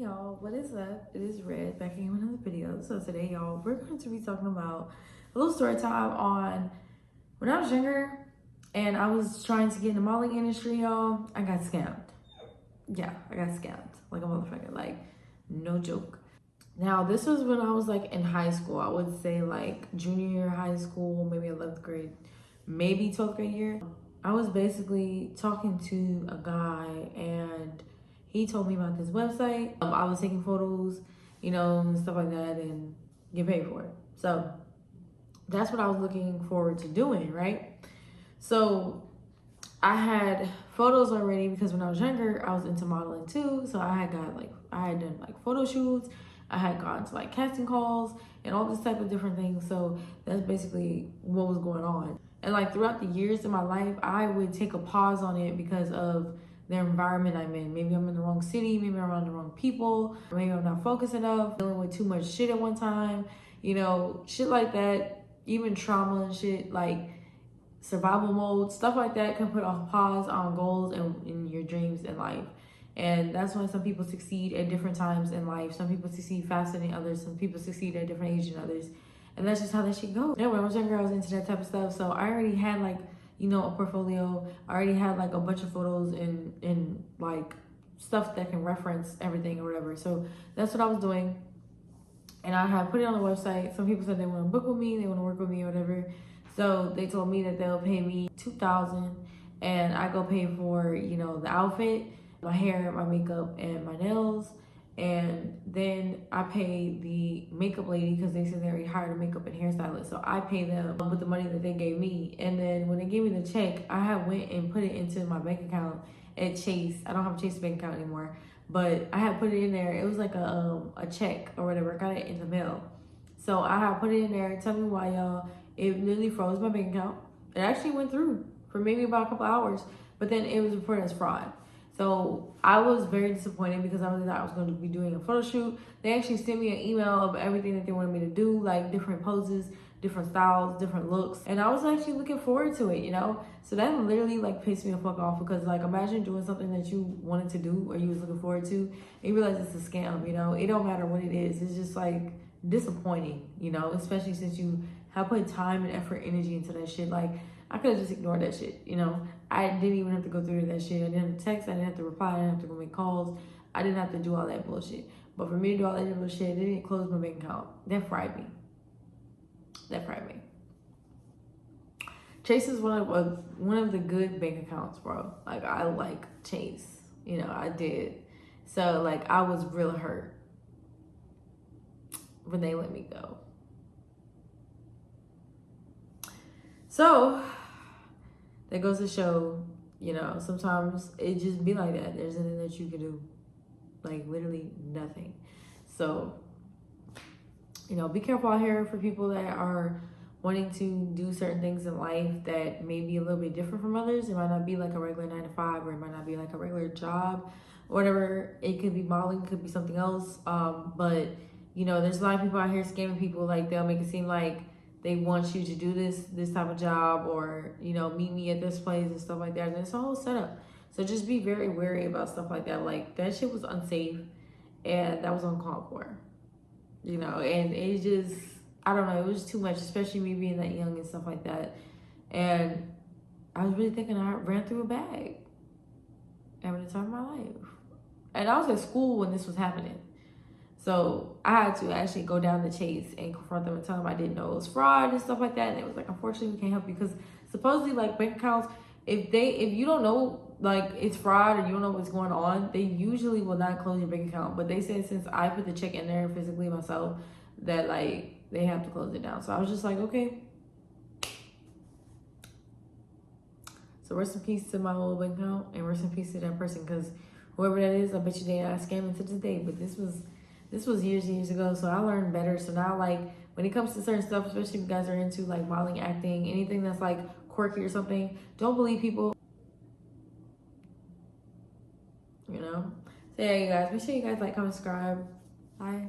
y'all, what is up? It is Red back again with another video. So today y'all, we're going to be talking about a little story time on when I was younger and I was trying to get in the modeling industry, y'all. I got scammed. Yeah, I got scammed like a motherfucker, like no joke. Now this was when I was like in high school. I would say like junior year of high school, maybe 11th grade, maybe 12th grade year. I was basically talking to a guy and he told me about this website. I was taking photos, you know, and stuff like that and get paid for it. So that's what I was looking forward to doing, right? So I had photos already because when I was younger, I was into modeling too. So I had done like photo shoots. I had gone to like casting calls and all this type of different things. So that's basically what was going on. And like throughout the years in my life, I would take a pause on it because of the environment I'm in. Maybe I'm in the wrong city, maybe I'm around the wrong people, maybe I'm not focused enough, dealing with too much shit at one time, you know, shit like that, even trauma and shit, like survival mode, stuff like that can put a pause on goals and in your dreams in life. And that's why some people succeed at different times in life. Some people succeed faster than others. Some people succeed at different ages than others. And that's just how that shit goes. Yeah, when I was younger, I was into that type of stuff. So I already had like, you know, a portfolio. I already had like a bunch of photos and like stuff that can reference everything or whatever. So that's what I was doing. And I had put it on the website. Some people said they want to book with me, they want to work with me or whatever. So they told me that they'll pay me $2,000 and I go pay for, you know, the outfit, my hair, my makeup, and my nails. And then I pay the makeup lady because they said they already hired a makeup and hairstylist. So I pay them with the money that they gave me. And then when they gave me the check, I had went and put it into my bank account at Chase. I don't have a Chase bank account anymore, but I had put it in there. It was like a check or whatever. I got it in the mail. So I had put it in there. Tell me why, y'all. It literally froze my bank account. It actually went through for maybe about a couple hours, but then it was reported as fraud. So I was very disappointed because I really thought I was going to be doing a photo shoot. They actually sent me an email of everything that they wanted me to do, like different poses, different styles, different looks. And I was actually looking forward to it, you know? So that literally like pissed me the fuck off because like imagine doing something that you wanted to do or you was looking forward to and you realize it's a scam, you know? It don't matter what it is. It's just like disappointing, you know? Especially since you have put time and effort, energy into that shit. Like I could have just ignored that shit, you know? I didn't even have to go through that shit. I didn't have to text, I didn't have to reply, I didn't have to go make calls. I didn't have to do all that bullshit. But for me to do all that bullshit, they didn't close my bank account. That fried me. That fried me. Chase is one of the good bank accounts, bro. Like I like Chase, you know, I did. So like I was real hurt when they let me go. So that goes to show, you know, sometimes it just be like that. There's nothing that you can do. Like literally nothing. So, you know, be careful out here for people that are wanting to do certain things in life that may be a little bit different from others. It might not be like a regular 9 to 5 or it might not be like a regular job or whatever. It could be modeling, it could be something else. But, you know, there's a lot of people out here scamming people. Like they'll make it seem like they want you to do this type of job or, you know, meet me at this place and stuff like that. And it's a whole setup. So just be very wary about stuff like that. Like that shit was unsafe and that was uncalled for, you know, and it just, I don't know, it was too much, especially me being that young and stuff like that. And I was really thinking I ran through a bag every time of my life. And I was at school when this was happening. So I had to actually go down to Chase and confront them and tell them I didn't know it was fraud and stuff like that. And it was like, unfortunately, we can't help you because supposedly like bank accounts, if you don't know like it's fraud or you don't know what's going on, they usually will not close your bank account. But they said since I put the check in there physically myself, that like they have to close it down. So I was just like, okay. So rest in peace to my whole bank account and rest in peace to that person because whoever that is, I bet you they are scamming to this day. But this was years ago, so I learned better. So now, like, when it comes to certain stuff, especially if you guys are into, like, modeling, acting, anything that's, like, quirky or something, don't believe people, you know? So, yeah, you guys, make sure you guys like, comment, subscribe. Bye.